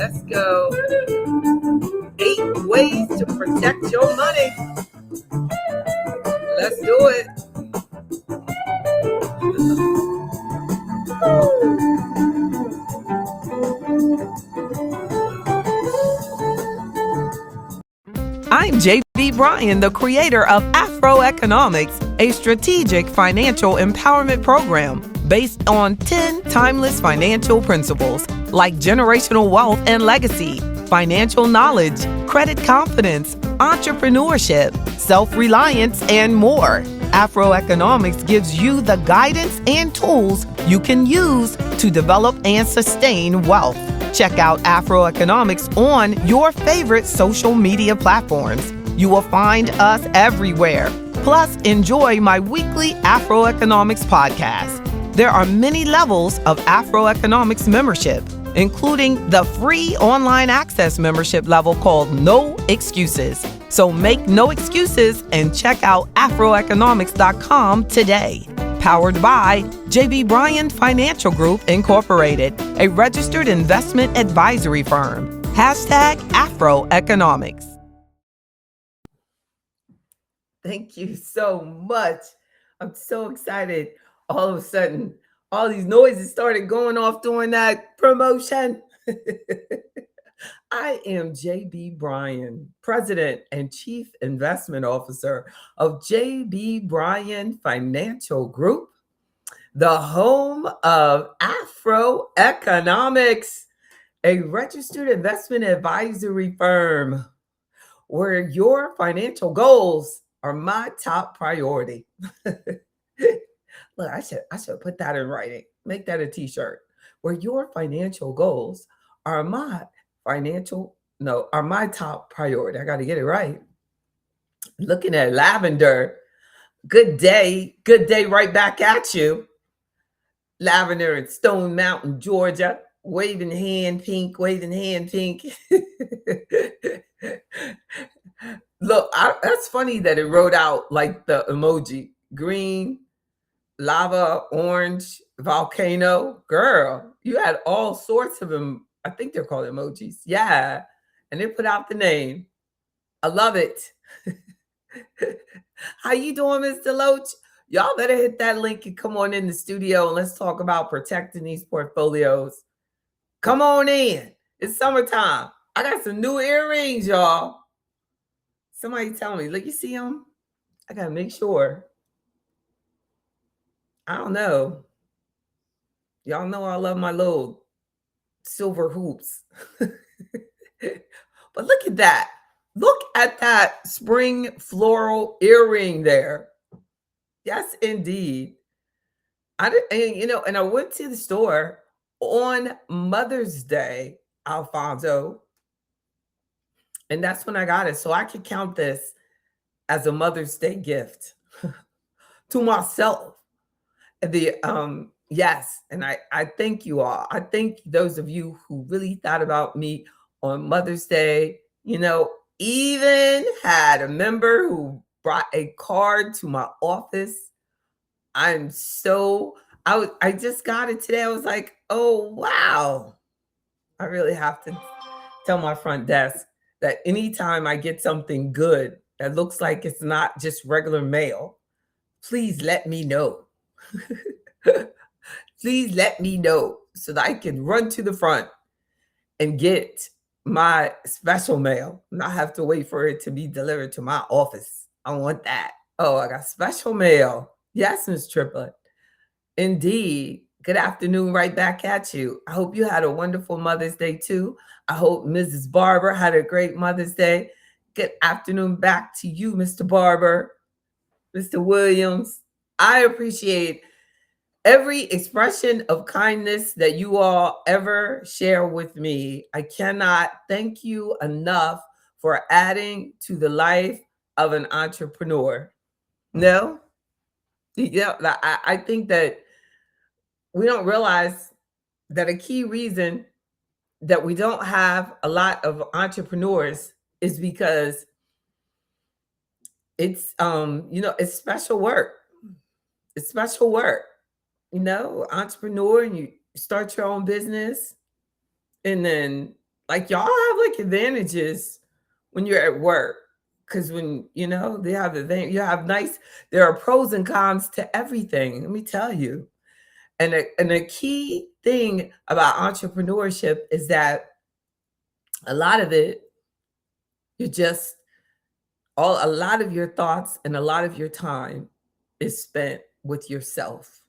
Let's go. 8 ways to protect your money. Let's do it. I'm Bryan, the creator of Afroeconomics, a strategic financial empowerment program based on 10 timeless financial principles like generational wealth and legacy, financial knowledge, credit confidence, entrepreneurship, self-reliance, and more. Afroeconomics gives you the guidance and tools you can use to develop and sustain wealth. Check out Afroeconomics on your favorite social media platforms. You will find us everywhere. Plus, enjoy my weekly Afroeconomics podcast. There are many levels of Afroeconomics membership, including the free online access membership level called No Excuses. So make no excuses and check out afroeconomics.com today. Powered by J.B. Bryan Financial Group, Incorporated, a registered investment advisory firm. #Afroeconomics. Thank you so much. I'm so excited. All of a sudden, all these noises started going off during that promotion. I am J.B. Bryan, President and Chief Investment Officer of J.B. Bryan Financial Group, the home of Afroeconomics, a registered investment advisory firm where your financial goals are my top priority. Look, I should put that in writing. Make that a t-shirt. Where your financial goals are my top priority. I got to get it right. Looking at Lavender. Good day right back at you. Lavender in Stone Mountain, Georgia. Waving hand pink. Look, that's funny that it wrote out like the emoji. Green, lava, orange, volcano. Girl, you had all sorts of them. I think they're called emojis. Yeah. And they put out the name. I love it. How you doing, Mr. Loach? Y'all better hit that link and come on in the studio and let's talk about protecting these portfolios. Come on in. It's summertime. I got some new earrings, y'all. Somebody tell me, look, you see them? I got to make sure. I don't know. Y'all know I love my little silver hoops. But look at that. Look at that spring floral earring there. Yes, indeed. And I went to the store on Mother's Day, Alfonso, and that's when I got it. So I could count this as a Mother's Day gift to myself. Yes, and I thank you all. I thank those of you who really thought about me on Mother's Day. Even had a member who brought a card to my office. I just got it today. I was like, oh wow. I really have to tell my front desk that anytime I get something good that looks like it's not just regular mail, please let me know. Please let me know so that I can run to the front and get my special mail, not have to wait for it to be delivered to my office. I want that. Oh, I got special mail. Yes, Miss Triplet. Indeed. Good afternoon right back at you. I hope you had a wonderful Mother's Day too. I hope Mrs. Barber had a great Mother's Day. Good afternoon back to you, Mr. Barber, Mr. Williams. I appreciate every expression of kindness that you all ever share with me. I cannot thank you enough for adding to the life of an entrepreneur. No? I think that we don't realize that a key reason that we don't have a lot of entrepreneurs is because it's it's special work. It's special work. Entrepreneur, and you start your own business, and then like y'all have like advantages when you're at work. Because when they have the thing, you have nice. There are pros and cons to everything. Let me tell you. And a key thing about entrepreneurship is that a lot of it, you just a lot of your thoughts and a lot of your time is spent with yourself.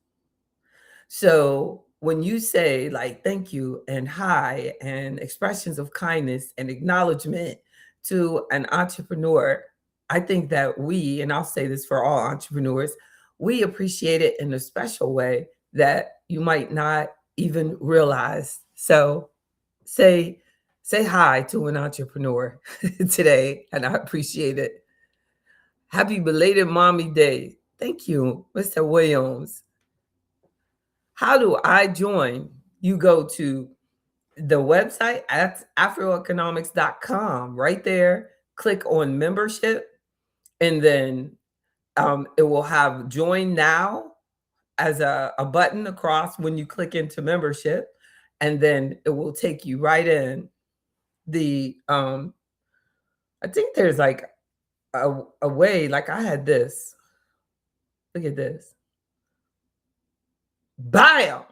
So when you say like thank you and hi and expressions of kindness and acknowledgement to an entrepreneur, I think that and I'll say this for all entrepreneurs, we appreciate it in a special way that you might not even realize. So say say hi to an entrepreneur today, and I appreciate it. Happy belated mommy day. Thank you, Mr. Williams. How do I join? You go to the website at afroeconomics.com. Right there, click on membership, and then it will have join now as a button across when you click into membership, and then it will take you right in. I think there's like a way, like I had this. Look at this. Bio.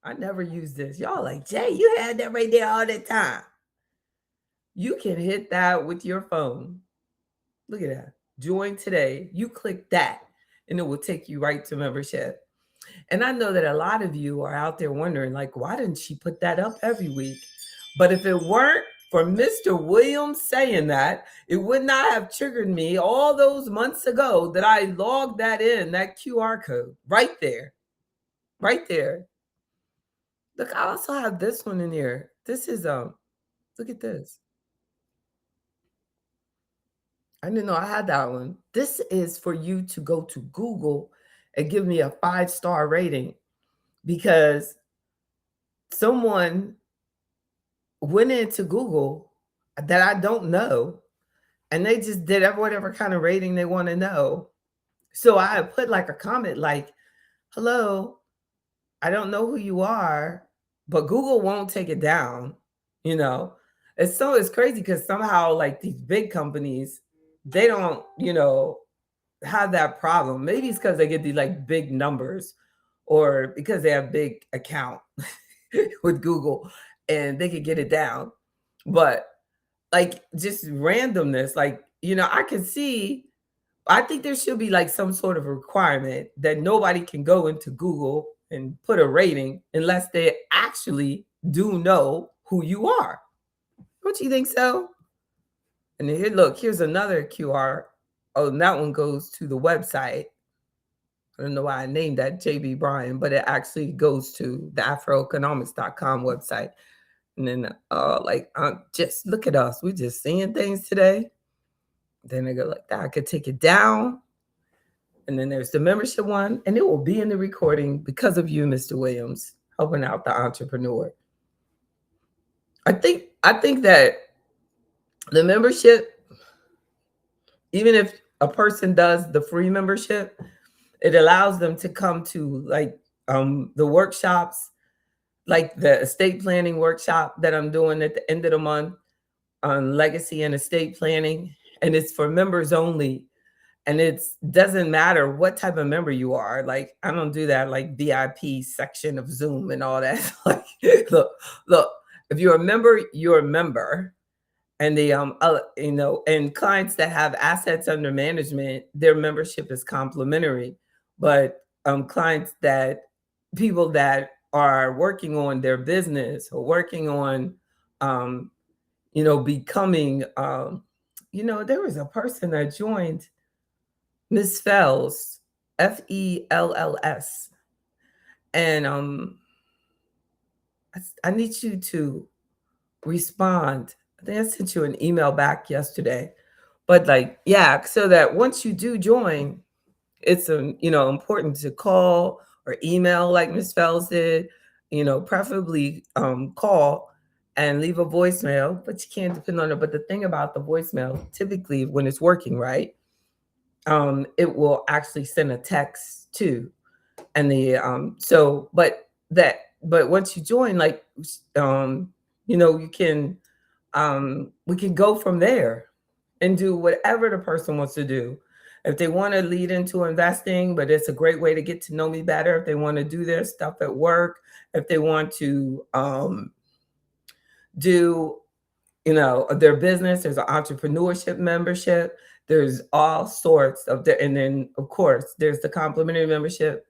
I never use this. Y'all like, Jay, you had that right there all the time. You can hit that with your phone. Look at that. Join today. You click that, and it will take you right to membership. And I know that a lot of you are out there wondering, like, why didn't she put that up every week? But if it weren't for Mr. Williams saying that, it would not have triggered me all those months ago that I logged that QR code right there. Right there. Look, I also have this one in here. This is look at this. I didn't know I had that one. This is for you to go to Google and give me a 5-star rating because someone went into Google that I don't know and they just did whatever kind of rating they want to know. So I put like a comment like, hello, I don't know who you are, but Google won't take it down, you know. It's crazy because somehow like these big companies, they don't, have that problem. Maybe it's because they get these like big numbers or because they have big account with Google and they could get it down. But like just randomness, like, I can see, I think there should be like some sort of requirement that nobody can go into Google and put a rating unless they actually do know who you are. Don't you think so? And then here's another QR. Oh, and that one goes to the website. I don't know why I named that JB Bryan, but it actually goes to the afroeconomics.com website. And then just look at us. We're just seeing things today. Then they go like that. I could take it down. And then there's the membership one, and it will be in the recording because of you, Mr. Williams, helping out the entrepreneur. I think that the membership, even if a person does the free membership, it allows them to come to like the workshops, like the estate planning workshop that I'm doing at the end of the month on legacy and estate planning. And it's for members only. And it doesn't matter what type of member you are. Like, I don't do that like VIP section of Zoom and all that. Like, look, if you're a member, you're a member. And and clients that have assets under management, their membership is complimentary. But people that are working on their business or working on, becoming, there was a person that joined Miss Fells, Fells, and I need you to respond. I think I sent you an email back yesterday, but like, yeah, so that once you do join, it's important to call or email like Miss Fells did, preferably call and leave a voicemail, but you can't depend on it. But the thing about the voicemail, typically when it's working right, it will actually send a text too. And but that but once you join, like, um, you can, we can go from there and do whatever the person wants to do. If they want to lead into investing, but it's a great way to get to know me better. If they want to do their stuff at work, if they want to do their business, there's an entrepreneurship membership, there's all sorts of and then of course there's the complimentary membership.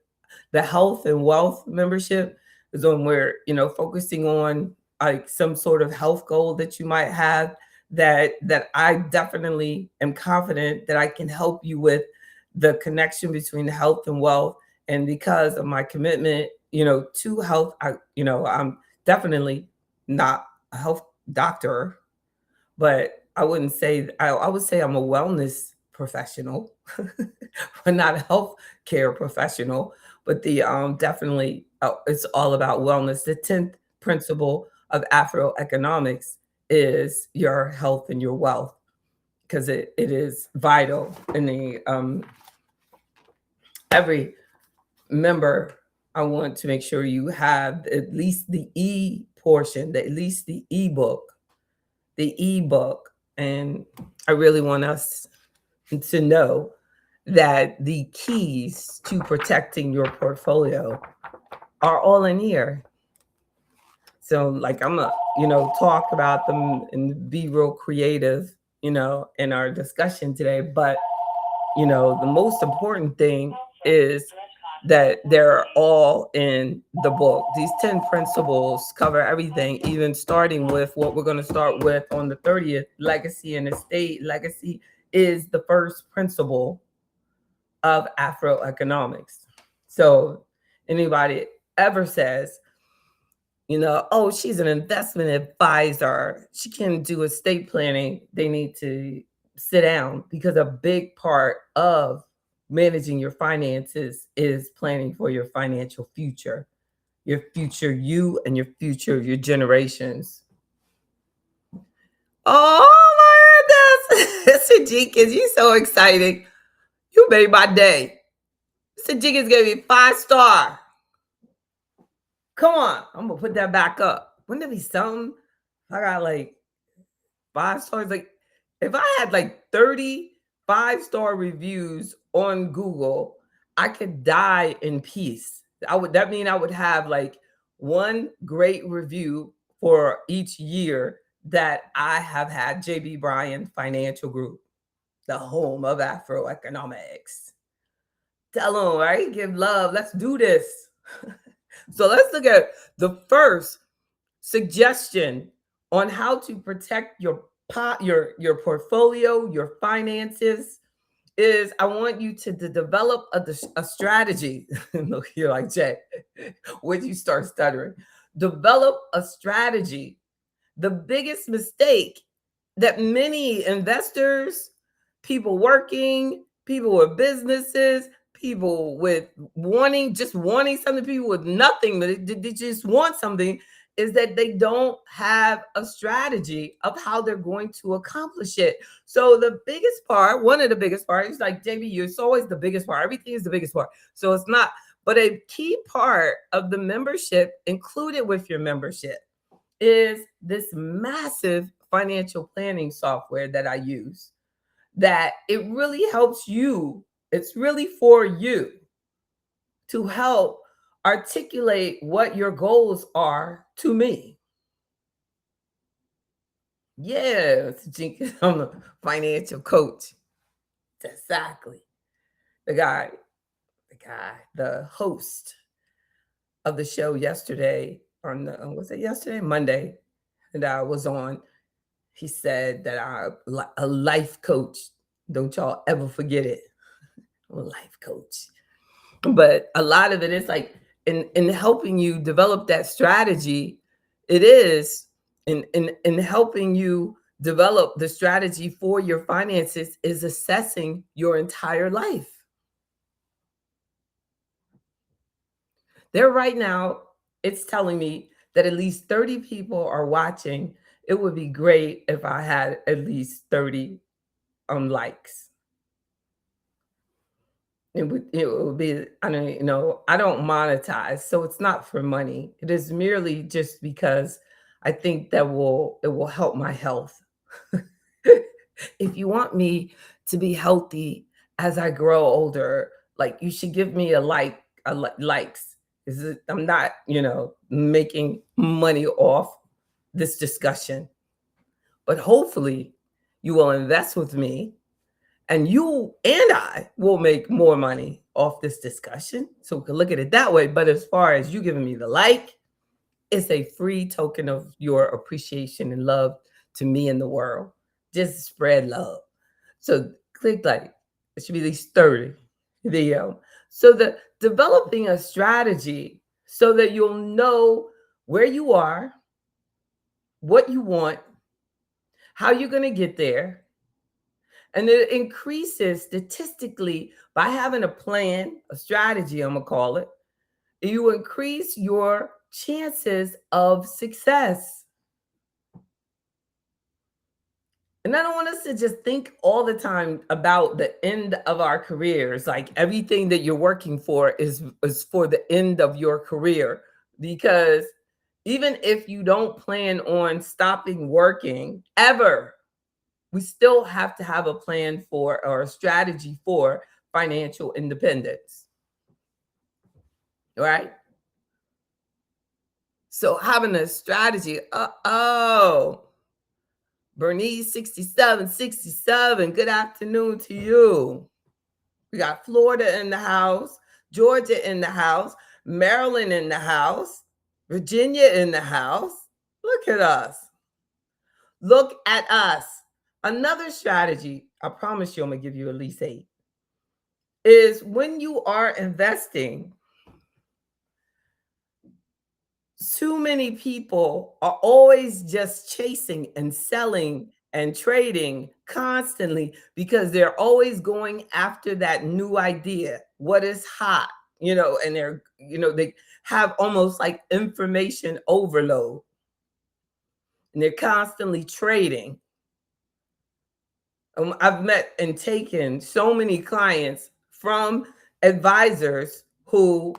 The health and wealth membership is on where focusing on like some sort of health goal that you might have, that I definitely am confident that I can help you with the connection between health and wealth. And because of my commitment to health, I'm definitely not a health doctor, but I would say I'm a wellness professional, but not a health care professional. But the definitely it's all about wellness. The 10th principle of Afro economics is your health and your wealth, because it is vital in the every member. I want to make sure you have at least the e portion, at least the ebook. And I really want us to know that the keys to protecting your portfolio are all in here. So like I'm gonna, talk about them and be real creative, in our discussion today. But the most important thing is that they're all in the book. These 10 principles cover everything, even starting with what we're going to start with on the 30th. Legacy and estate. Legacy is the first principle of Afro economics. So anybody ever says, oh, she's an investment advisor, she can do estate planning, they need to sit down, because a big part of managing your finances is planning for your financial future, you and your future, your generations. Oh my goodness. Mr. Jenkins, you so exciting. You made my day. Mr. Jenkins gave me 5-star. Come on, I'm gonna put that back up. Wouldn't it be something? I got like 5 stars. Like if I had like 35-star reviews on Google, I could die in peace. That mean I would have like one great review for each year that I have had JB Bryan Financial Group, the home of Afro economics. Tell them, right? Give love. Let's do this. So let's look at the first suggestion on how to protect your your portfolio, your finances. Is I want you to develop a strategy. Look, you're like, Jay, when you start stuttering, develop a strategy. The biggest mistake that many investors, people working, people with businesses, people with wanting something, people with nothing, but they just want something, is that they don't have a strategy of how they're going to accomplish it. So the biggest part, one of the biggest parts, is like, JB, it's always the biggest part. Everything is the biggest part. So it's not, but a key part of the membership included with your membership is this massive financial planning software that I use, that it really helps you. It's really for you to help articulate what your goals are to me. Yes, Jenkins, I'm a financial coach. Exactly. The the host of the show yesterday, was it yesterday? Monday, that I was on, he said that I'm a life coach. Don't y'all ever forget it. I'm a life coach. But a lot of it is like in helping you develop that strategy. It is in helping you develop the strategy for your finances, is assessing your entire life. There right now, it's telling me that at least 30 people are watching. It would be great if I had at least 30 likes. it would be, I don't, I don't monetize, so it's not for money. It is merely just because I think that it will help my health. If you want me to be healthy as I grow older, like, you should give me likes. Is it, I'm not, making money off this discussion, but hopefully you will invest with me, and you and I will make more money off this discussion. So we can look at it that way. But as far as you giving me the like, it's a free token of your appreciation and love to me and the world. Just spread love. So click like. It should be at least 30 video. So the developing a strategy so that you'll know where you are, what you want, how you're going to get there. And it increases statistically by having a plan, a strategy, I'm going to call it. You increase your chances of success. And I don't want us to just think all the time about the end of our careers. Like, everything that you're working for is for the end of your career. Because even if you don't plan on stopping working ever, we still have to have a plan for, or a strategy for, financial independence. Right? So having a strategy, Bernice 6767, good afternoon to you. We got Florida in the house, Georgia in the house, Maryland in the house, Virginia in the house. Look at us. Look at us. Another strategy, I promise you I'm going to give you at least 8, is when you are investing, too many people are always just chasing and selling and trading constantly because they're always going after that new idea, what is hot, and they have almost like information overload, and they're constantly trading. I've met and taken so many clients from advisors who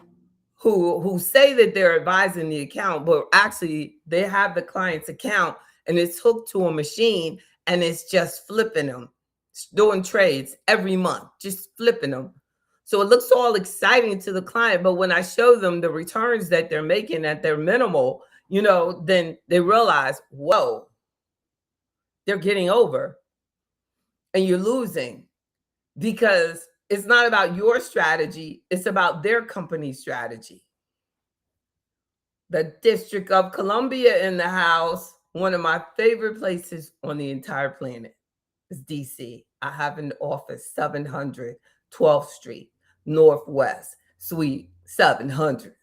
say that they're advising the account, but actually they have the client's account and it's hooked to a machine, and it's just flipping them, doing trades every month, just flipping them. So it looks all exciting to the client, but when I show them the returns that they're making at their minimal, then they realize, whoa, they're getting over and you're losing, because it's not about your strategy, it's about their company's strategy. The District of Columbia in the house. One of my favorite places on the entire planet is DC. I have an office, 700 12th Street, Northwest, Suite 700.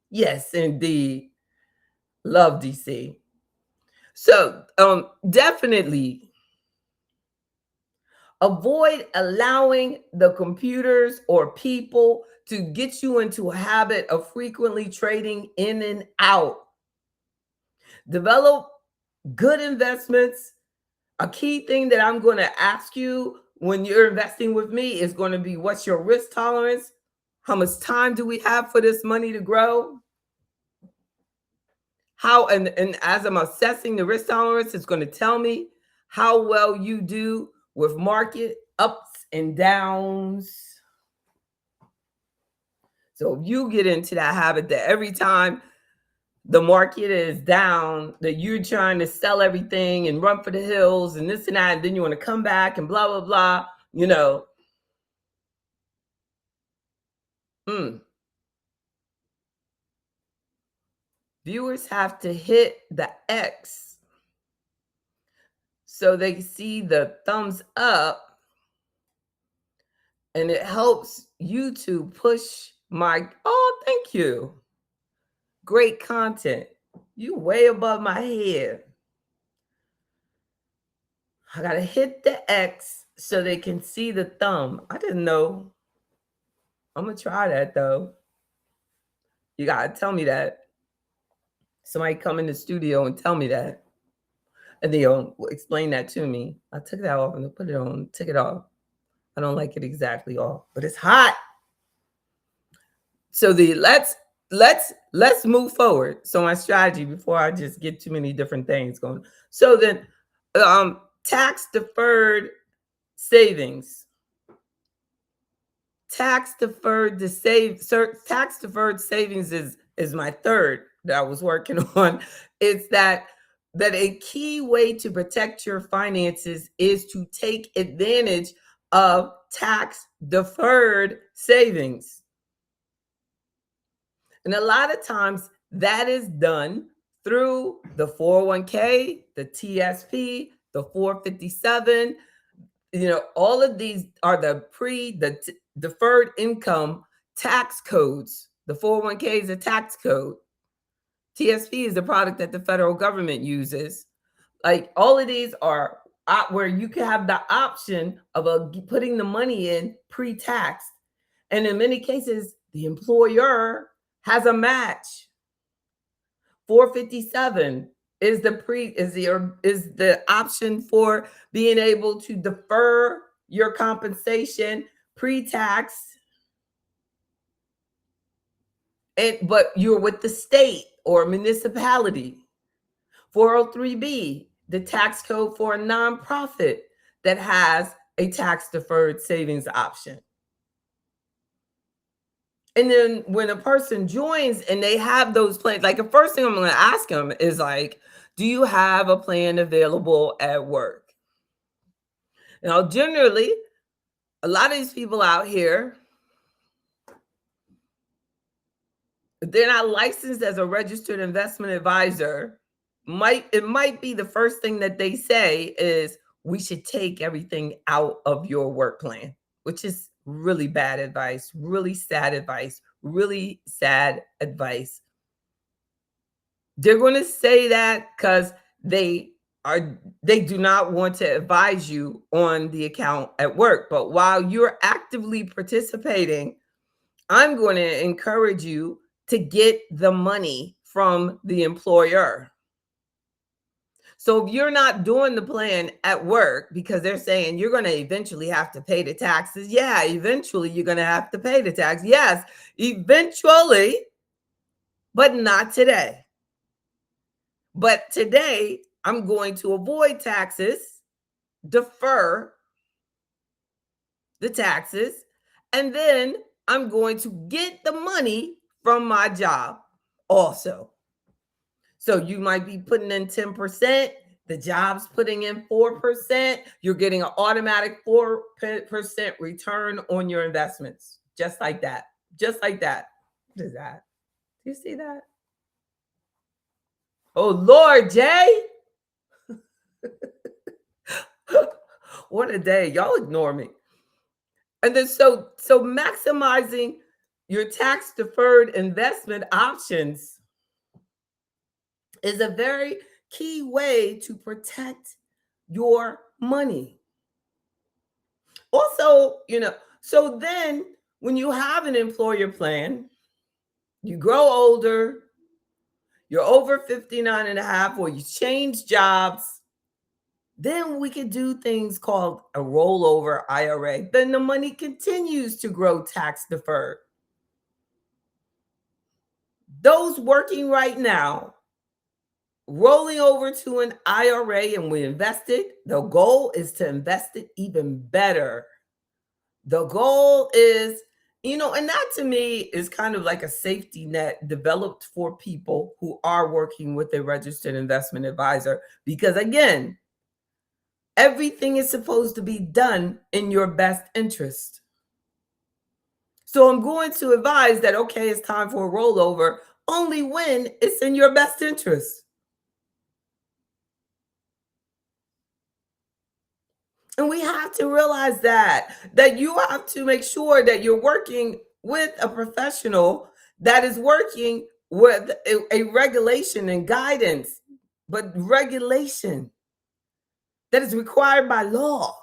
Yes, indeed. Love DC. So definitely avoid allowing the computers or people to get you into a habit of frequently trading in and out. Develop good investments. A key thing that I'm going to ask you when you're investing with me is going to be, what's your risk tolerance? How much time do we have for this money to grow? And as I'm assessing the risk tolerance, it's going to tell me how well you do with market ups and downs. So if you get into that habit that every time the market is down, that you're trying to sell everything and run for the hills and this and that, and then you want to come back and blah, blah, blah, viewers have to hit the X so they see the thumbs up, and it helps YouTube push thank you. Great content. You way above my head. I gotta hit the X so they can see the thumb. I didn't know. I'm gonna try that though. You gotta tell me that. Somebody come in the studio and tell me that. And they'll explain that to me. I took that off and put it on, took it off. I don't like it exactly all, but it's hot. So let's move forward. So my strategy before I just get too many different things going. So then tax deferred savings. Tax deferred savings is my third that I was working on. It's that a key way to protect your finances is to take advantage of tax deferred savings. And a lot of times that is done through the 401k, the TSP, the 457. All of these are the deferred income tax codes. The 401k is a tax code. TSP is the product that the federal government uses. Like all of these are where you can have the option of putting the money in pre-taxed. And in many cases, the employer has a match. 457 is the option for being able to defer your compensation pre-tax, but you're with the state or municipality. 403B, the tax code for a nonprofit that has a tax deferred savings option. And then when a person joins and they have those plans, like the first thing I'm going to ask them is like, do you have a plan available at work? Now, generally, a lot of these people out here, they're not licensed as a registered investment advisor. It might be the first thing that they say is we should take everything out of your work plan, which is really bad advice, really sad advice, really sad advice. They're going to say that because they do not want to advise you on the account at work. But while you're actively participating, I'm going to encourage you to get the money from the employer. So if you're not doing the plan at work because they're saying you're going to eventually have to pay the taxes, yeah, eventually you're going to have to pay the tax. Yes, eventually, but not today. But today, I'm going to avoid taxes, defer the taxes, and then I'm going to get the money from my job also. So you might be putting in 10%, the job's putting in 4%, you're getting an automatic 4% return on your investments. Just like that. Just like that. What is that? Do you see that? Oh, Lord, Jay. What a day. Y'all ignore me. And then so maximizing your tax deferred investment options is a very key way to protect your money. Also, so then when you have an employer plan, you grow older, you're over 59 and a half, or you change jobs, then we can do things called a rollover IRA. Then the money continues to grow tax deferred. Those working right now, rolling over to an IRA and we invest it, the goal is to invest it even better. The goal is, and that to me is kind of like a safety net developed for people who are working with a registered investment advisor. Because again, everything is supposed to be done in your best interest. So I'm going to advise that, okay, it's time for a rollover only when it's in your best interest. And we have to realize that you have to make sure that you're working with a professional that is working with a regulation and guidance, but regulation that is required by law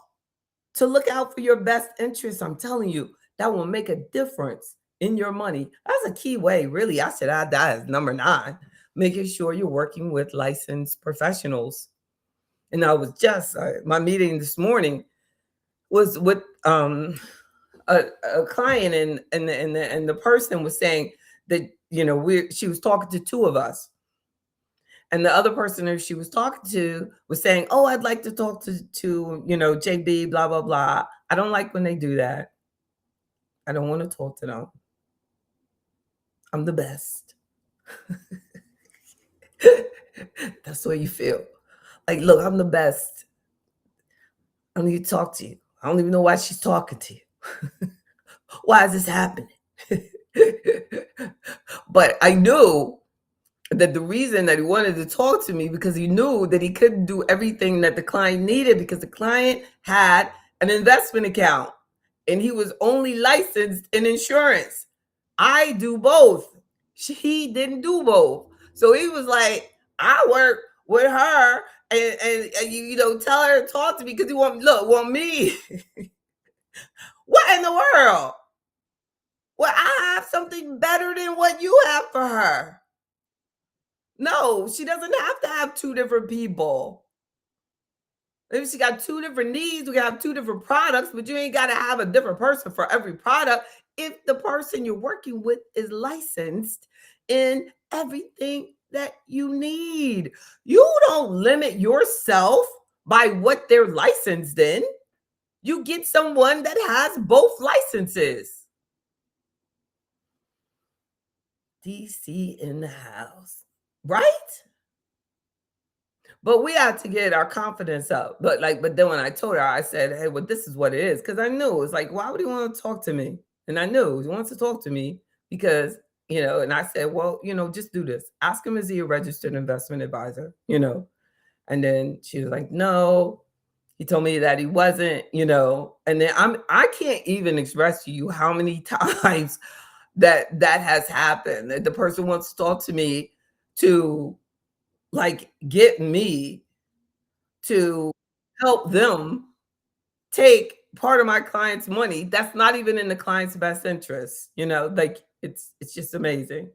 to look out for your best interests. I'm telling you, that will make a difference in your money. That's a key way, really. I should add that as number 9, making sure you're working with licensed professionals. And I was just, my meeting this morning was with a, a client, and the person was saying that, she was talking to two of us, and the other person who she was talking to was saying, "Oh, I'd like to talk to JB, blah blah blah." I don't like when they do that. I don't want to talk to them. I'm the best. That's what you feel. Like, look, I'm the best. I don't need to talk to you. I don't even know why she's talking to you. Why is this happening? But I knew that the reason that he wanted to talk to me, because he knew that he couldn't do everything that the client needed, because the client had an investment account and he was only licensed in insurance. I do both. He didn't do both. So he was like, I work with her, and tell her to talk to me because he want me. What in the world? Well, I have something better than what you have for her. No, she doesn't have to have two different people. Maybe she got two different needs. We have two different products, but you ain't got to have a different person for every product if the person you're working with is licensed in everything that you need. You don't limit yourself by what they're licensed in. You get someone that has both licenses. DC in the house, right? But we had to get our confidence up. But then when I told her, I said, "Hey, well, this is what it is," because I knew it's like, why would he want to talk to me? And I knew he wants to talk to me because, and I said, well, just do this. Ask him, is he a registered investment advisor? And then she was like, no. He told me that he wasn't. And then I can't even express to you how many times that has happened. That the person wants to talk to me to, like, get me to help them take part of my client's money that's not even in the client's best interest. Like, it's just amazing.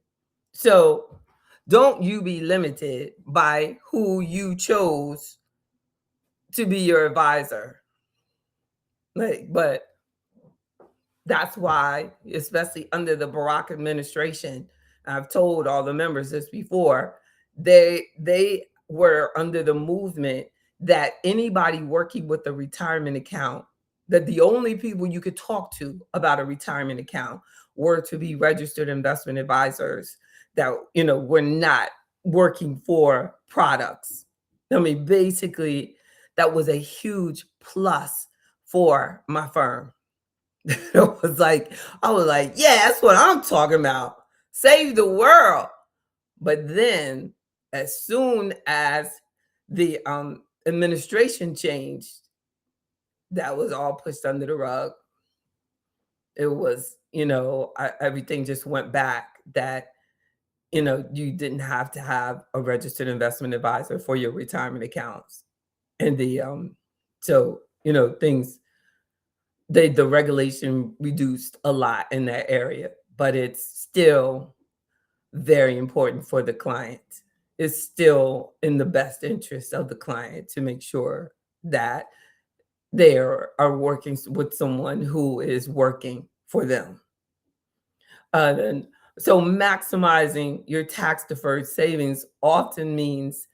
So don't you be limited by who you chose to be your advisor. But that's why, especially under the Barack administration, I've told all the members this before, they were under the movement that anybody working with a retirement account, that the only people you could talk to about a retirement account were to be registered investment advisors that were not working for products. I mean, basically, that was a huge plus for my firm. I was like, yeah, that's what I'm talking about. Save the world. But then, as soon as the administration changed, that was all pushed under the rug. It was, everything just went back, that you didn't have to have a registered investment advisor for your retirement accounts. And things, the regulation reduced a lot in that area, but it's still very important for the client. It's still in the best interest of the client to make sure that they are working with someone who is working for them. And so maximizing your tax deferred savings often means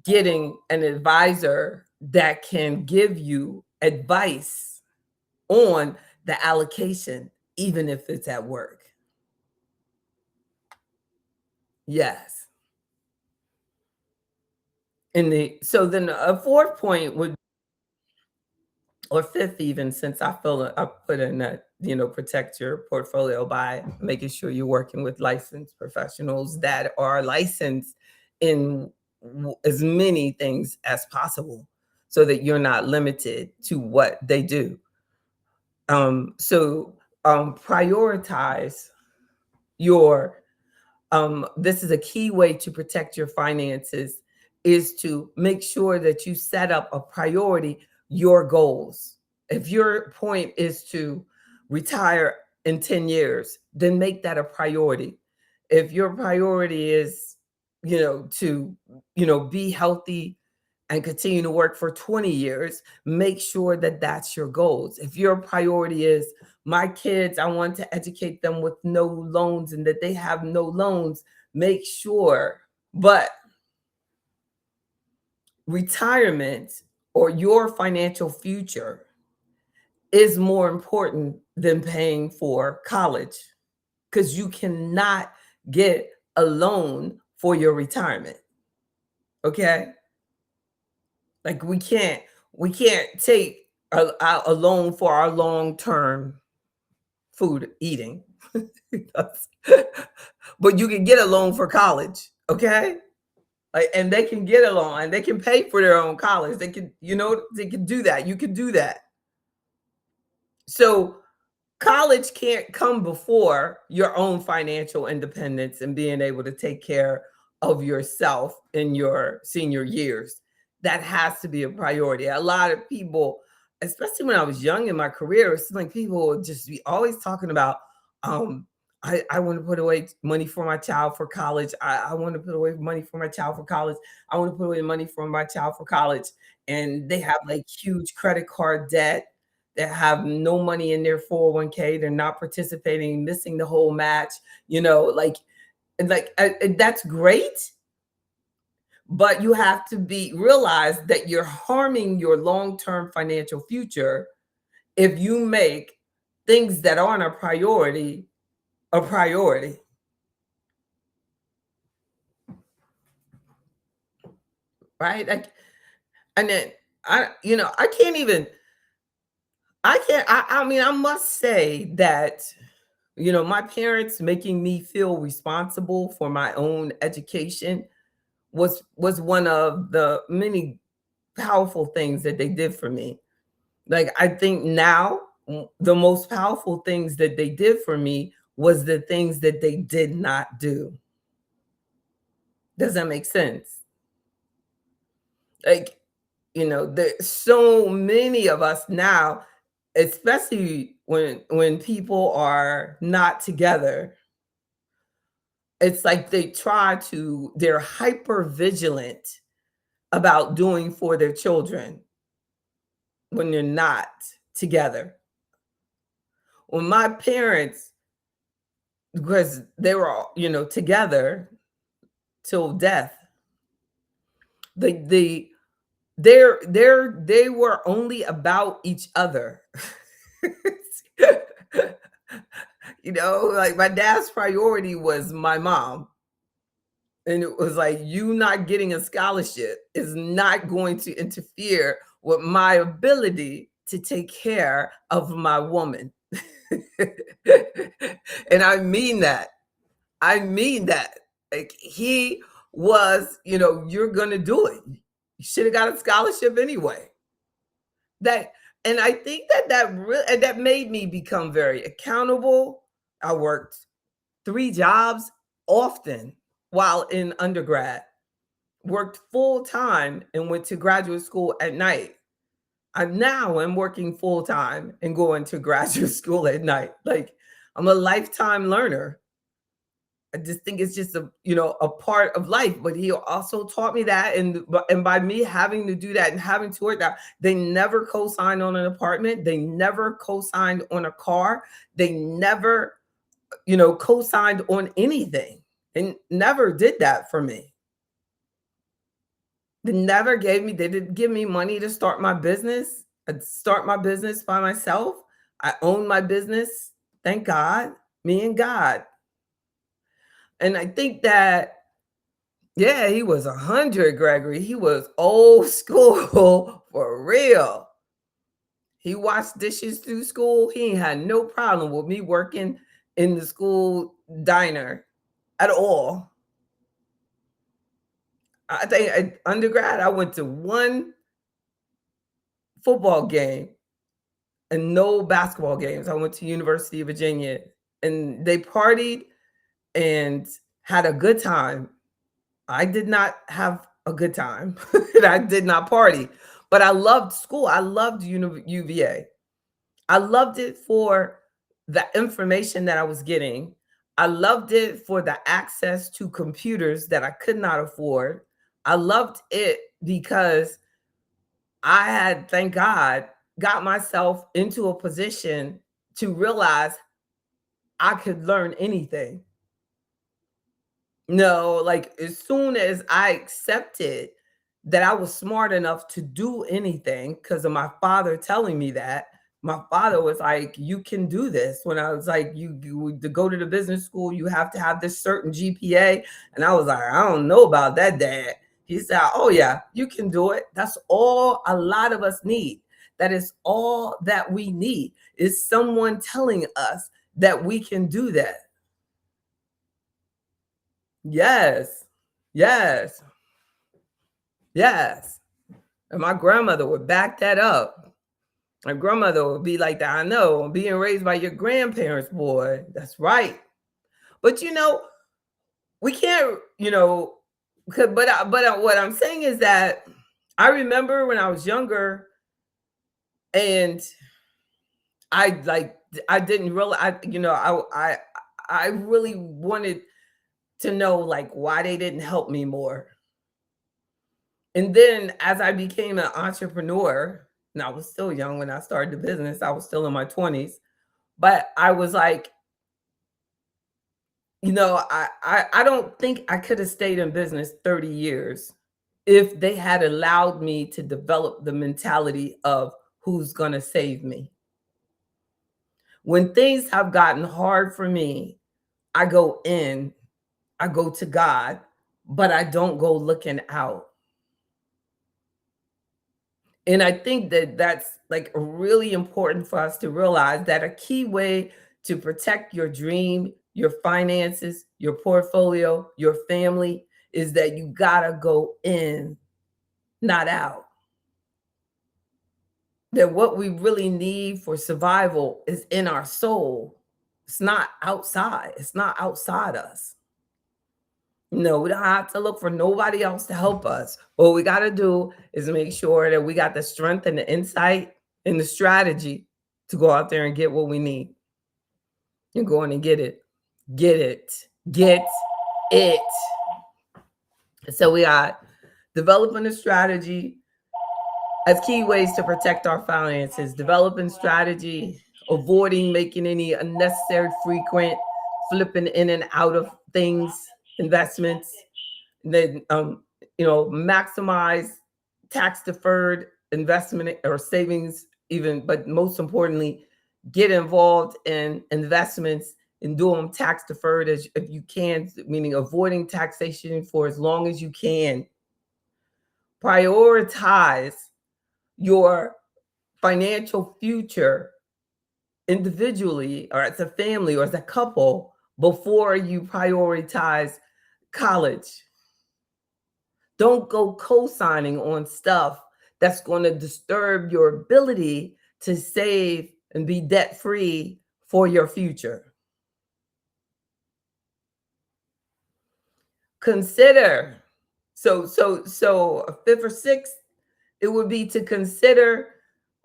getting an advisor that can give you advice on the allocation, even if it's at work. Yes. So then a fourth point would, or fifth even, since I feel I put in that, protect your portfolio by making sure you're working with licensed professionals that are licensed in as many things as possible, so that you're not limited to what they do. So prioritize your this is a key way to protect your finances, is to make sure that you set up a priority, your goals. If your point is to retire in 10 years, then make that a priority. If your priority is, to, be healthy and continue to work for 20 years, make sure that that's your goals. If your priority is my kids, I want to educate them with no loans and that they have no loans, make sure. But retirement or your financial future is more important than paying for college because you cannot get a loan for your retirement. Okay? Like we can't take a loan for our long-term food eating. But you can get a loan for college, okay? Like, and they can get a loan and they can pay for their own college. They can, they can do that. You can do that. So college can't come before your own financial independence and being able to take care of yourself in your senior years. That has to be a priority. A lot of people, especially when I was young in my career, it's like people would just be always talking about, um, I want to put away money for my child for college. I want to put away money for my child for college. I want to put away money for my child for college. And they have like huge credit card debt, that have no money in their 401k. They're not participating, missing the whole match, like, that's great. But you have to realize that you're harming your long-term financial future if you make things that aren't a priority, right? Like, and then I can't even, I can't, I mean, I must say that my parents making me feel responsible for my own education was one of the many powerful things that they did for me. Like, I think now the most powerful things that they did for me was the things that they did not do. Does that make sense? Like, there's so many of us now, especially when people are not together. It's like they're hyper vigilant about doing for their children when they're not together. When my parents, because they were all, together till death, the they were only about each other. Like my dad's priority was my mom. And it was like, you not getting a scholarship is not going to interfere with my ability to take care of my woman. And I mean that. I mean that. Like, he was, you're gonna do it. You should have got a scholarship anyway. That, and I think that made me become very accountable. I worked 3 jobs often while in undergrad, worked full time and went to graduate school at night. I now am working full time and going to graduate school at night. Like, I'm a lifetime learner. I just think it's just a part of life. But he also taught me that, and by me having to do that and having to work that, they never co-signed on an apartment. They never co-signed on a car. They never, co-signed on anything, and never did that for me. They didn't give me money to start my business. I'd start my business by myself. I own my business. Thank God, me and God. And I think that, yeah, he was 100, Gregory. He was old school for real. He washed dishes through school. He ain't had no problem with me working in the school diner at all. I think at undergrad, I went to one football game and no basketball games. I went to University of Virginia, and they partied and had a good time. I did not have a good time. And I did not party, but I loved school. I loved UVA. I loved it for the information that I was getting. I loved it for the access to computers that I could not afford. I loved it because I had, thank God, got myself into a position to realize I could learn anything. No, like as soon as I accepted that I was smart enough to do anything because of my father telling me that, my father was like, "You can do this." When I was like, "You to go to the business school, you have to have this certain GPA," and I was like, "I don't know about that, Dad." He said, "Oh yeah, you can do it." That's all a lot of us need. That is all that we need is someone telling us that we can do that. Yes. Yes. Yes. And my grandmother would back that up. My grandmother would be like that. I know, being raised by your grandparents, boy. That's right. But we can't, what I'm saying is that I remember when I was younger and I like I didn't really I really wanted to know like why they didn't help me more. And then as I became an entrepreneur, and I was still young when I started the business, I was still in my 20s, but I was like, I don't think I could have stayed in business 30 years if they had allowed me to develop the mentality of who's going to save me. When things have gotten hard for me, I go in, I go to God, but I don't go looking out. And I think that that's like really important for us to realize that a key way to protect your dream, your finances, your portfolio, your family is that you gotta go in, not out. That what we really need for survival is in our soul. It's not outside. It's not outside us. No, we don't have to look for nobody else to help us. What we got to do is make sure that we got the strength and the insight and the strategy to go out there and get what we need. You're going to get it. Get it. Get it. So we got developing a strategy as key ways to protect our finances, developing strategy, avoiding making any unnecessary frequent flipping in and out of things, investments, then maximize tax deferred investment or savings even, but most importantly, get involved in investments and do them tax deferred as if you can, meaning avoiding taxation for as long as you can. Prioritize your financial future individually or as a family or as a couple before you prioritize college. Don't go co-signing on stuff that's going to disturb your ability to save and be debt free for your future. Consider so a fifth or sixth, it would be to consider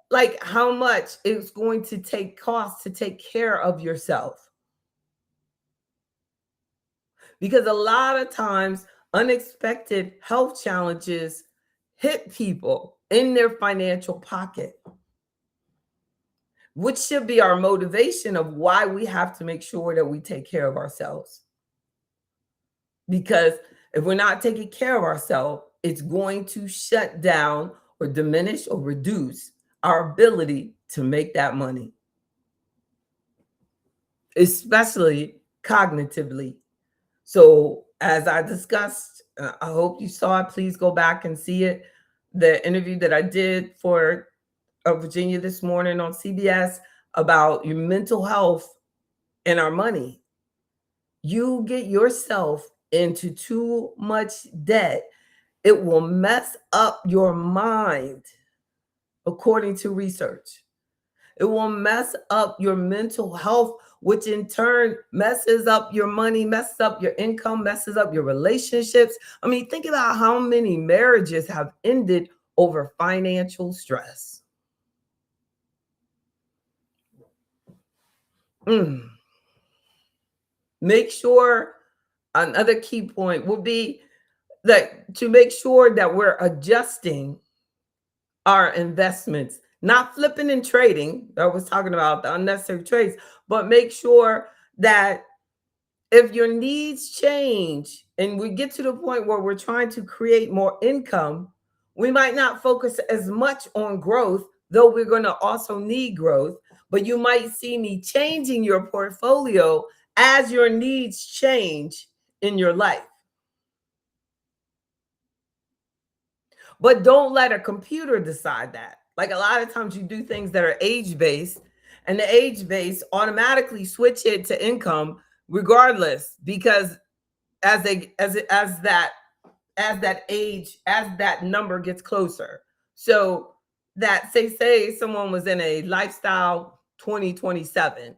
like how much it's going to take cost to take care of yourself. Because a lot of times unexpected health challenges hit people in their financial pocket, which should be our motivation of why we have to make sure that we take care of ourselves. Because if we're not taking care of ourselves, it's going to shut down or diminish or reduce our ability to make that money, especially cognitively. So, as I discussed, I hope you saw it. Please go back and see it. The interview that I did for Virginia this morning on CBS about your mental health and our money. You get yourself into too much debt, it will mess up your mind, according to research. It will mess up your mental health, which in turn messes up your money, messes up your income, messes up your relationships. I mean, think about how many marriages have ended over financial stress. Make sure another key point would be like to make sure that we're adjusting our investments, not flipping and trading. I was talking about the unnecessary trades, but make sure that if your needs change and we get to the point where we're trying to create more income, we might not focus as much on growth, though we're going to also need growth. But you might see me changing your portfolio as your needs change in your life. But don't let a computer decide that. Like a lot of times you do things that are age based, and the age based automatically switch it to income regardless, because as that number gets closer. So that say someone was in a lifestyle 2027,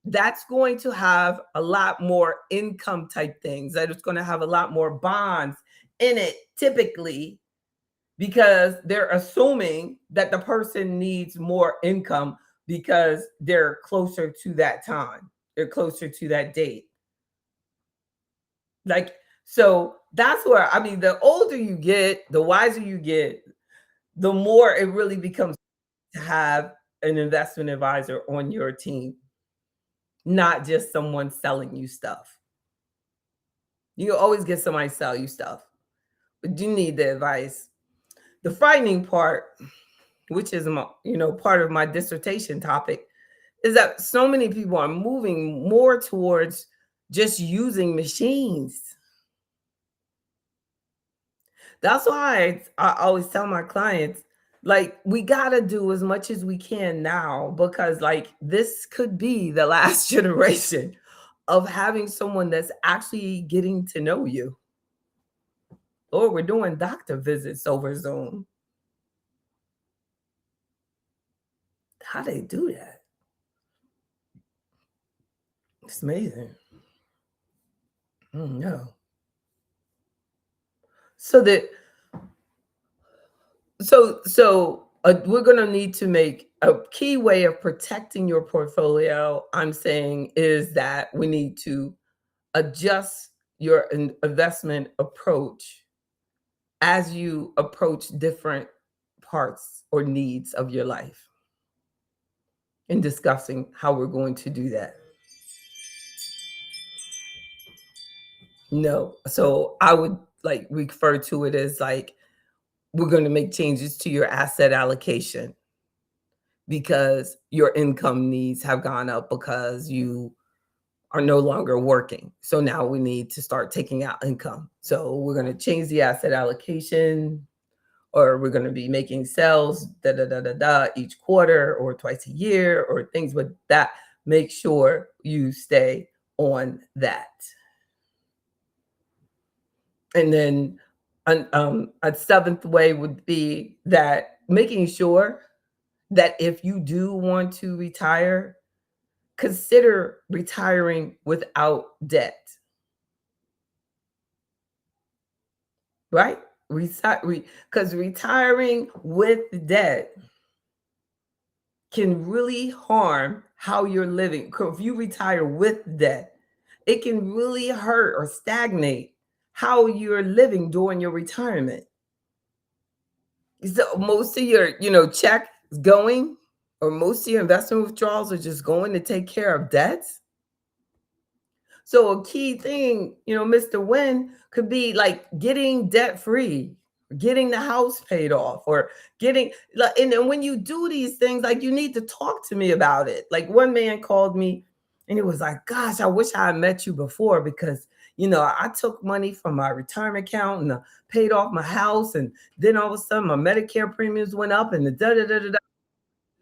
that's going to have a lot more income type things. That it's going to have a lot more bonds in it typically, because they're assuming that the person needs more income because they're closer to that time. They're closer to that date. Like, so that's where, I mean, the older you get, the wiser you get, the more it really becomes to have an investment advisor on your team, not just someone selling you stuff. You always get somebody to sell you stuff, but you need the advice. The frightening part, which is my, part of my dissertation topic, is that so many people are moving more towards just using machines. That's why I always tell my clients, like, we gotta do as much as we can now, because like this could be the last generation of having someone that's actually getting to know you. Or we're doing doctor visits over Zoom. How they do that? It's amazing. No. So that we're going to need to make a key way of protecting your portfolio. I'm saying is that we need to adjust your investment approach as you approach different parts or needs of your life, in discussing how we're going to do that. No, so I would like refer to it as like we're going to make changes to your asset allocation because your income needs have gone up because you are no longer working. So now we need to start taking out income. So we're going to change the asset allocation, or we're going to be making sales each quarter or twice a year or things with that. Make sure you stay on that. And then a seventh way would be that making sure that if you do want to retire, consider retiring without debt, right? Because retiring with debt can really harm how you're living. If you retire with debt, it can really hurt or stagnate how you're living during your retirement. So most of your, check is going, or most of your investment withdrawals are just going to take care of debts. So a key thing, Mr. Win could be like getting debt free, getting the house paid off, or getting like, and when you do these things, like you need to talk to me about it. Like one man called me and he was like, gosh, I wish I had met you before because I took money from my retirement account and paid off my house, and then all of a sudden my Medicare premiums went up and the da da da da da.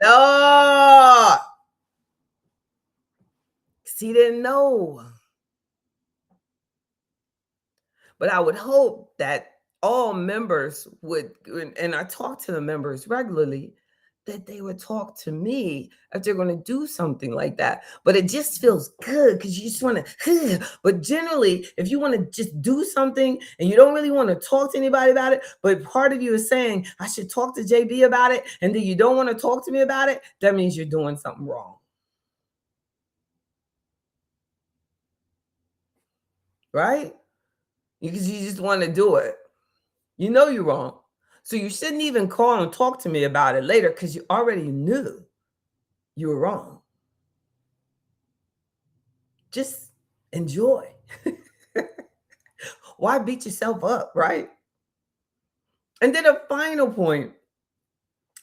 Oh, he didn't know. But I would hope that all members would, and I talk to the members regularly, that they would talk to me if they're going to do something like that. But it just feels good because you just want to. But generally, if you want to just do something and you don't really want to talk to anybody about it, but part of you is saying, I should talk to JB about it, and then you don't want to talk to me about it, that means you're doing something wrong. Right? because you just want to do it. You know you're wrong. So you shouldn't even call and talk to me about it later because you already knew you were wrong. Just enjoy. Why beat yourself up, right? And then a final point,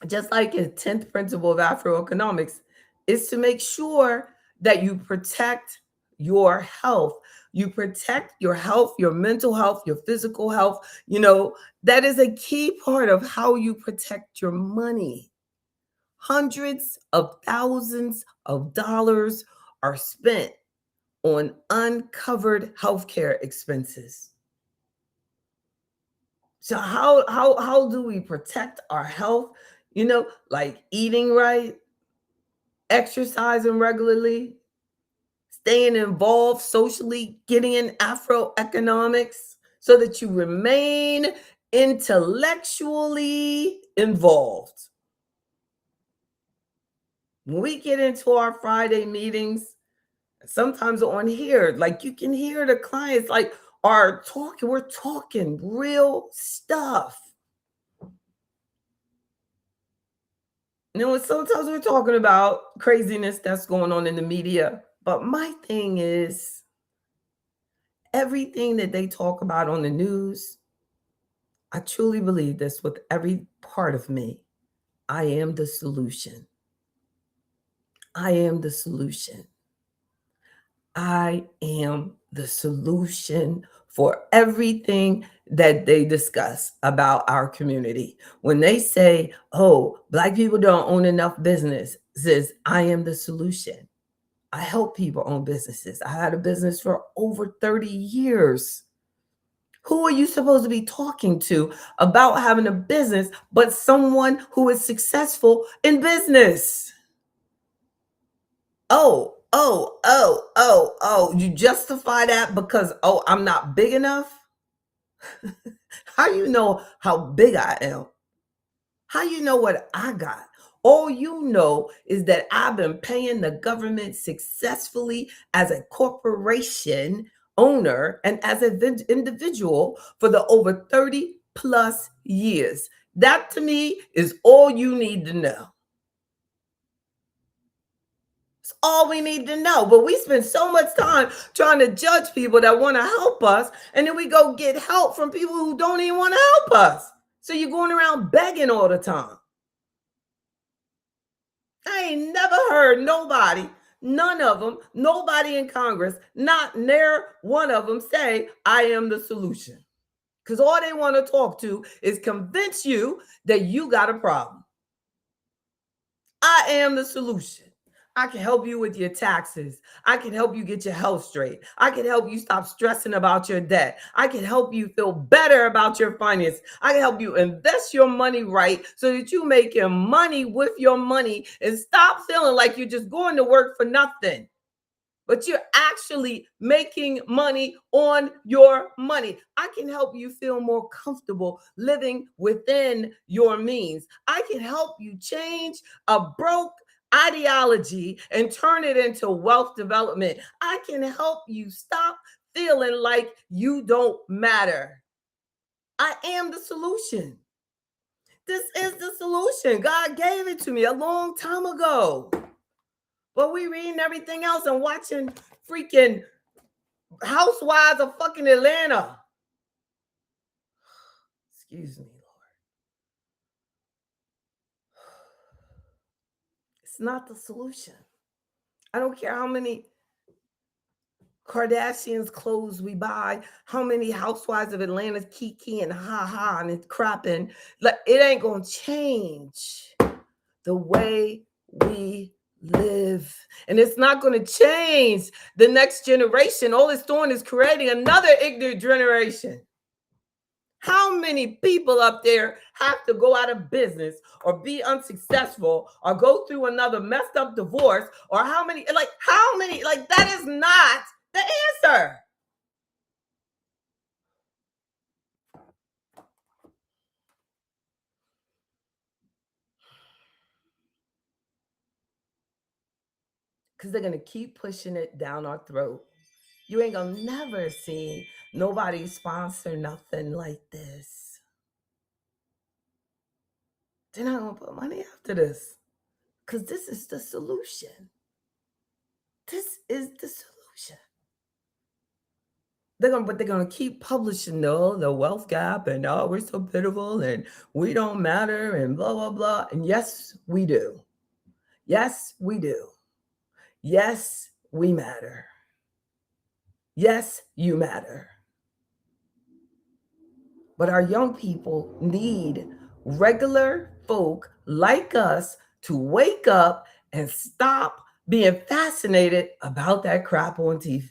just like a 10th principle of Afroeconomics, is to make sure that you protect your health. You protect your health, your mental health, your physical health. That is a key part of how you protect your money. Hundreds of thousands of dollars are spent on uncovered healthcare expenses. So how do we protect our health? Like eating right, exercising regularly, staying involved socially, getting in Afro economics so that you remain intellectually involved. When we get into our Friday meetings, sometimes on here, like you can hear the clients like are talking, we're talking real stuff. Sometimes we're talking about craziness that's going on in the media. But my thing is, everything that they talk about on the news, I truly believe this with every part of me. I am the solution. I am the solution. I am the solution for everything that they discuss about our community. When they say, oh, Black people don't own enough businesses, I am the solution. I help people own businesses. I had a business for over 30 years. Who are you supposed to be talking to about having a business but someone who is successful in business? Oh, you justify that because, oh, I'm not big enough? How you know how big I am? How you know what I got? All you know is that I've been paying the government successfully as a corporation owner and as an individual for the over 30 plus years. That to me is all you need to know. It's all we need to know. But we spend so much time trying to judge people that want to help us, and then we go get help from people who don't even want to help us. So you're going around begging all the time. I ain't never heard nobody, none of them, nobody in Congress, not near one of them say, I am the solution. Because all they want to talk to is convince you that you got a problem. I am the solution. I can help you with your taxes. I can help you get your health straight. I can help you stop stressing about your debt. I can help you feel better about your finances. I can help you invest your money right so that you making money with your money and stop feeling like you're just going to work for nothing. But you're actually making money on your money. I can help you feel more comfortable living within your means. I can help you change a broke ideology and turn it into wealth development. I can help you stop feeling like you don't matter. I am the solution. This is the solution. God gave it to me a long time ago. But we reading everything else and watching freaking Housewives of fucking Atlanta. Excuse me, Lord. It's not the solution. I don't care how many Kardashians clothes we buy, how many Housewives of Atlanta kiki and ha ha and it's cropping. Like it ain't gonna change the way we live. And it's not going to change the next generation. All it's doing is creating another ignorant generation. How many people up there have to go out of business or be unsuccessful or go through another messed up divorce? Or how many, like that is not the answer. Because they're going to keep pushing it down our throat. You ain't going to never see Nobody sponsor nothing like this. They're not gonna put money after this. Because this is the solution. This is the solution. They're gonna keep publishing the wealth gap and oh we're so pitiful and we don't matter and blah blah blah. And yes, we do. Yes, we do. Yes, we matter. Yes, you matter. But our young people need regular folk like us to wake up and stop being fascinated about that crap on TV.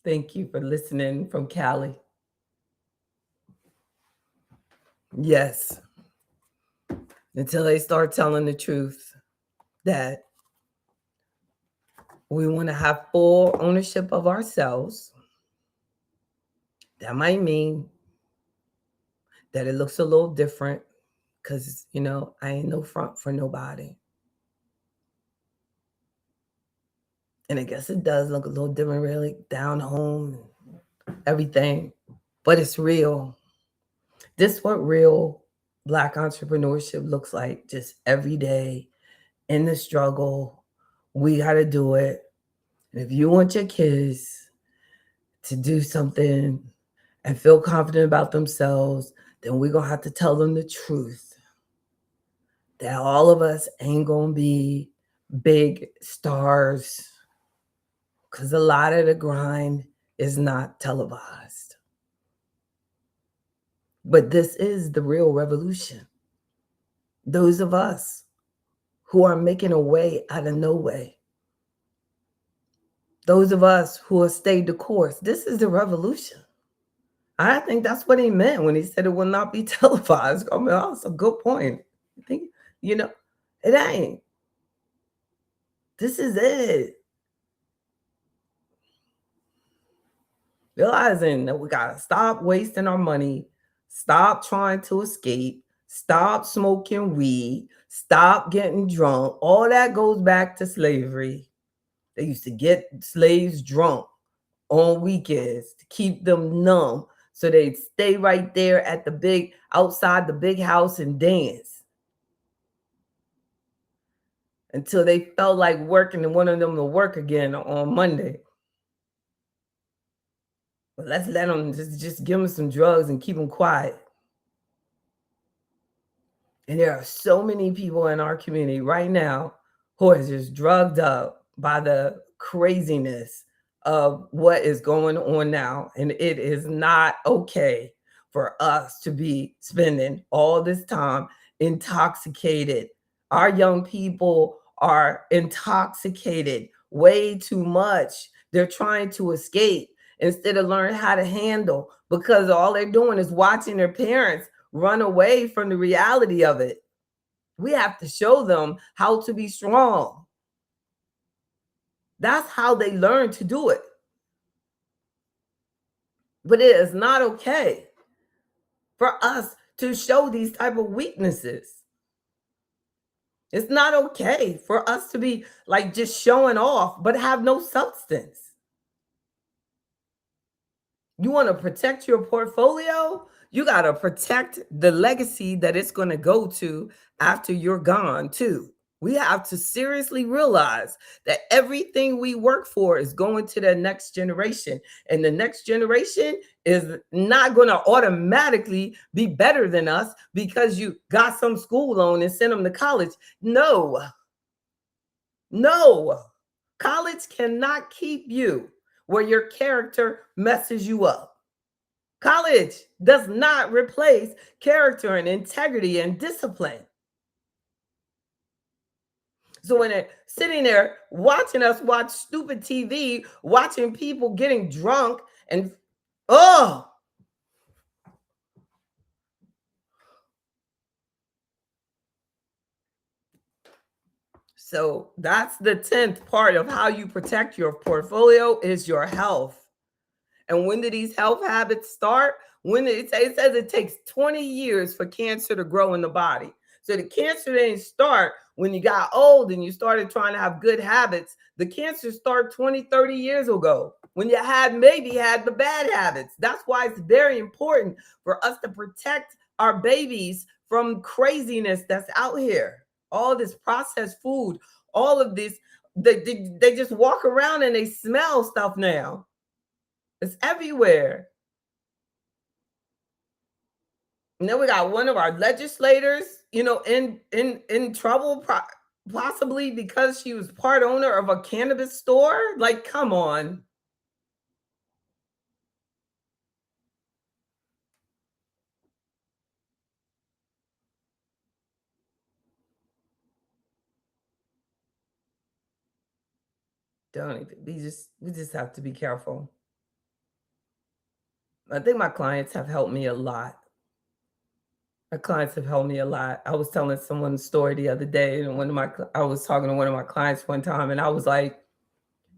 Thank you for listening from Cali. Yes, until they start telling the truth that we want to have full ownership of ourselves. That might mean that it looks a little different because, I ain't no front for nobody. And I guess it does look a little different, really, down home, everything. But it's real. This is what real Black entrepreneurship looks like, just every day in the struggle. We got to do it. And if you want your kids to do something and feel confident about themselves, then we're going to have to tell them the truth. That all of us ain't going to be big stars because a lot of the grind is not televised. But this is the real revolution. Those of us who are making a way out of no way. Those of us who have stayed the course. This is the revolution. I think that's what he meant when he said it will not be televised. I mean, that's a good point. I think, it ain't. This is it. Realizing that we got to stop wasting our money, stop trying to escape, stop smoking weed, stop getting drunk. All that goes back to slavery. They used to get slaves drunk on weekends to keep them numb so they'd stay right there at outside the big house and dance until they felt like working and wanted them to work again on Monday. But let's let them just give them some drugs and keep them quiet. And there are so many people in our community right now who are just drugged up by the craziness of what is going on now. And it is not okay for us to be spending all this time intoxicated. Our young people are intoxicated way too much. They're trying to escape instead of learn how to handle, because all they're doing is watching their parents run away from the reality of it. We have to show them how to be strong. That's how they learn to do it. But it is not okay for us to show these type of weaknesses. It's not okay for us to be like just showing off, but have no substance. You want to protect your portfolio? You got to protect the legacy that it's going to go to after you're gone, too. We have to seriously realize that everything we work for is going to the next generation. And the next generation is not going to automatically be better than us because you got some school loan and sent them to college. No. College cannot keep you where your character messes you up. College does not replace character and integrity and discipline. So when they're sitting there watching us watch stupid TV, watching people getting drunk and so that's the 10th part of how you protect your portfolio is your health. And when do these health habits start? When it says it takes 20 years for cancer to grow in the body. So the cancer didn't start when you got old and you started trying to have good habits. The cancer started 20, 30 years ago when you had the bad habits. That's why it's very important for us to protect our babies from craziness that's out here. All this processed food, all of this, they just walk around and they smell stuff now. It's everywhere. And then we got one of our legislators, in trouble, possibly because she was part owner of a cannabis store. Like, come on. Don't even. We just have to be careful. I think my clients have helped me a lot. My clients have helped me a lot. I was telling someone a story the other day, and I was talking to one of my clients one time, and I was like,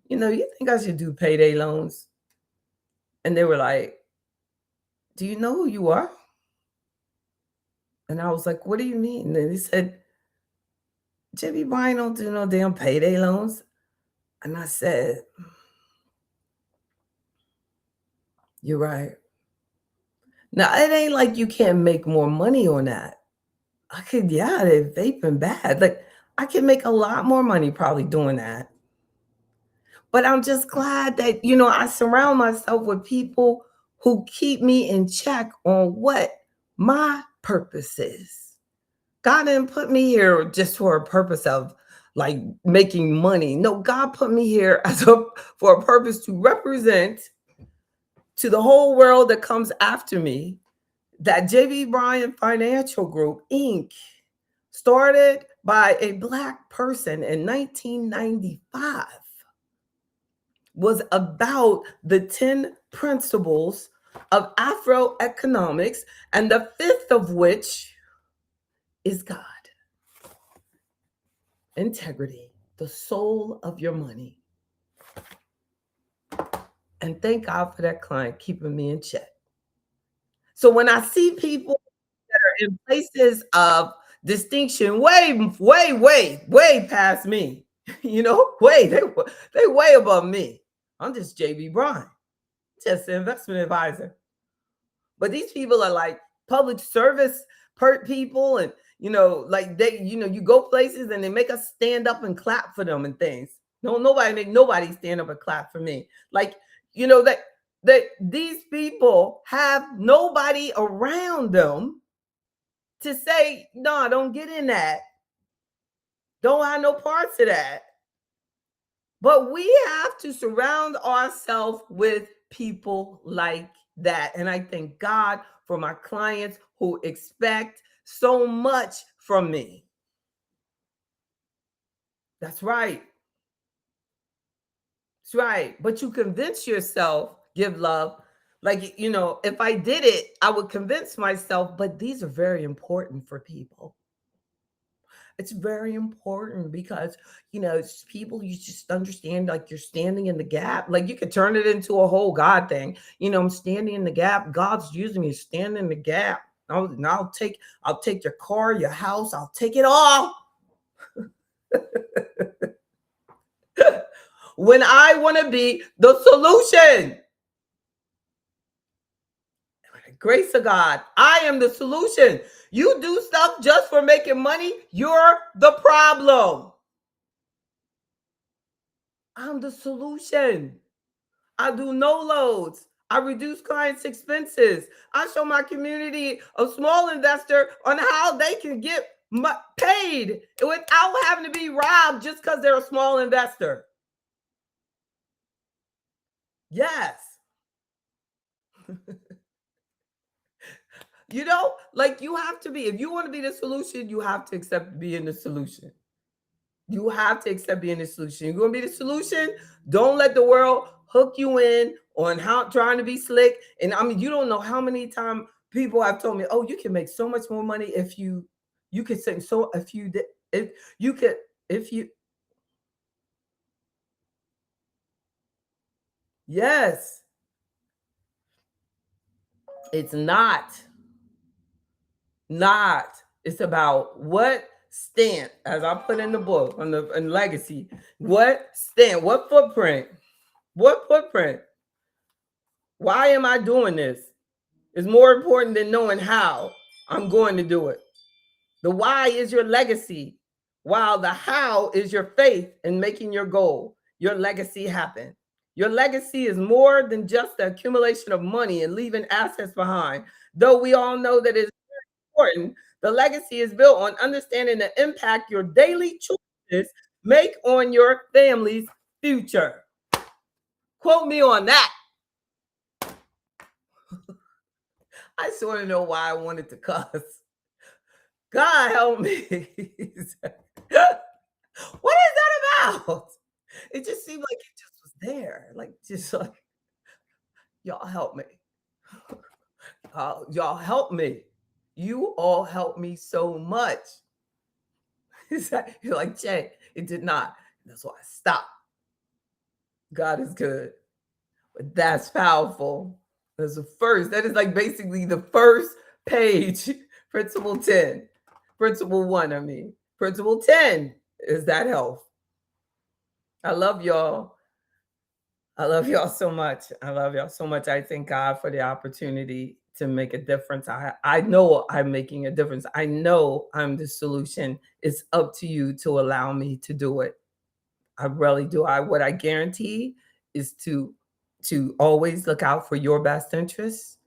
you think I should do payday loans? And they were like, do you know who you are? And I was like, what do you mean? And he said, JB Bryan don't do no damn payday loans. And I said, you're right. Now, it ain't like you can't make more money on that. Yeah, they're vaping bad. Like, I can make a lot more money probably doing that. But I'm just glad that, I surround myself with people who keep me in check on what my purpose is. God didn't put me here just for a purpose of like making money. No, God put me here for a purpose to represent to the whole world that comes after me that JB Bryan Financial Group Inc. started by a Black person in 1995 was about the 10 principles of Afro economics, and the fifth of which is God. Integrity, the soul of your money. And thank God for that client keeping me in check. So when I see people that are in places of distinction, way past me, they way above me. I'm just JB Bryan, just an investment advisor. But these people are like public service people, and like you go places and they make us stand up and clap for them and things. No, nobody stand up and clap for me. Like, that these people have nobody around them to say, no, don't get in that. Don't have no parts of that. But we have to surround ourselves with people like that. And I thank God for my clients who expect so much from me. That's right. That's right. But you convince yourself, give love. Like, if I did it, I would convince myself. But these are very important for people. It's very important because, it's people, you just understand, like, you're standing in the gap. Like, you could turn it into a whole God thing. I'm standing in the gap. God's using me to stand in the gap. I'll take your car, your house. I'll take it all. When I want to be the solution. Grace of God, I am the solution. You do stuff just for making money, you're the problem. I'm the solution. I do no loads. I reduce clients' expenses. I show my community a small investor on how they can get paid without having to be robbed just because they're a small investor. Yes. Like, you have to be, if you want to be the solution, you have to accept being the solution. You have to accept being the solution. You're going to be the solution. Don't let the world hook you in on how trying to be slick. And I mean, you don't know how many times people have told me, "Oh, you can make so much more money if you could sing so if you did if you could if you." Yes, it's not. It's about what stamp, as I put in the book on the in legacy, what stamp, what footprint, what footprint. Why am I doing this? Is more important than knowing how I'm going to do it. The why is your legacy, while the how is your faith in making your goal, your legacy happen. Your legacy is more than just the accumulation of money and leaving assets behind. Though we all know that it's important, the legacy is built on understanding the impact your daily choices make on your family's future. Quote me on that. I just want to know why I wanted to cuss. God help me. What is that about? It just seemed like it just was there. Like, just like, y'all help me. Y'all help me. You all help me so much. You're like, Jay, it did not. That's why I stopped. God is good. But that's powerful. That's the first. That is like basically the first page. Principle 10. Principle 1, I mean. Principle 10 is that health. I love y'all. I love y'all so much. I love y'all so much. I thank God for the opportunity to make a difference. I know I'm making a difference. I know I'm the solution. It's up to you to allow me to do it. I really do. What I guarantee is to always look out for your best interests.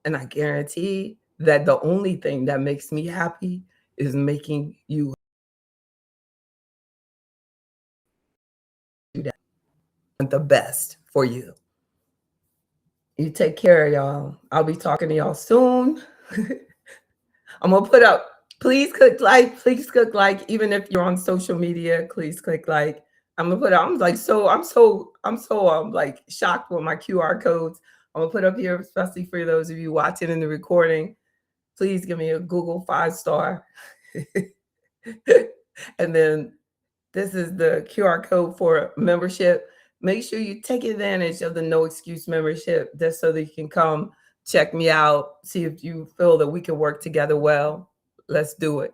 And I guarantee that the only thing that makes me happy is making you do that. The best for you. You take care, y'all. I'll be talking to y'all soon. I'm gonna put up. Please click like. Please click like. Even if you're on social media, please click like. I'm gonna put up. I'm like shocked with my QR codes. I'm gonna put up here, especially for those of you watching in the recording. Please give me a Google 5-star. And then this is the QR code for membership. Make sure you take advantage of the No Excuse membership just so that you can come check me out, see if you feel that we can work together well. Let's do it.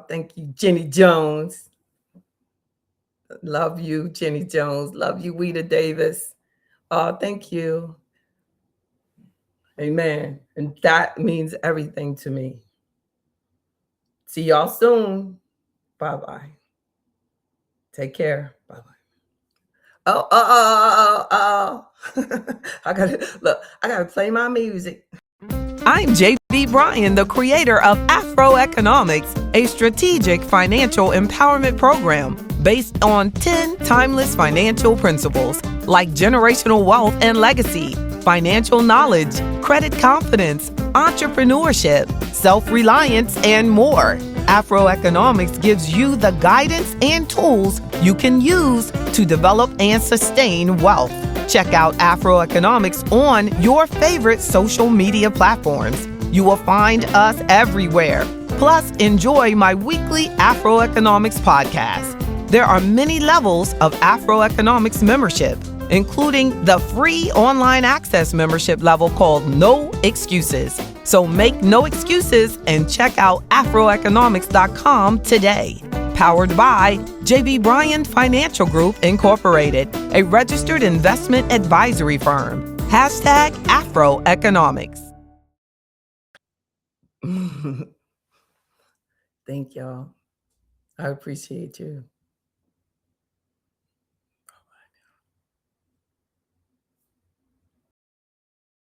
Thank you, Jenny Jones. Love you, Jenny Jones. Love you, Weeda Davis. Thank you. Amen. And that means everything to me. See y'all soon. Bye-bye. Take care. Bye-bye. I gotta play my music. I'm J.B. Bryan, the creator of Afro Economics, a strategic financial empowerment program based on 10 timeless financial principles like generational wealth and legacy, financial knowledge, credit confidence, entrepreneurship, self-reliance, and more. Afro Economics gives you the guidance and tools you can use to develop and sustain wealth. Check out Afro Economics on your favorite social media platforms. You will find us everywhere. Plus, enjoy my weekly Afro Economics podcast. There are many levels of Afro Economics membership, including the free online access membership level called No Excuses. So make no excuses and check out afroeconomics.com today. Powered by J.B. Bryan Financial Group, Incorporated, a registered investment advisory firm. #AfroEconomics. Thank y'all. I appreciate you.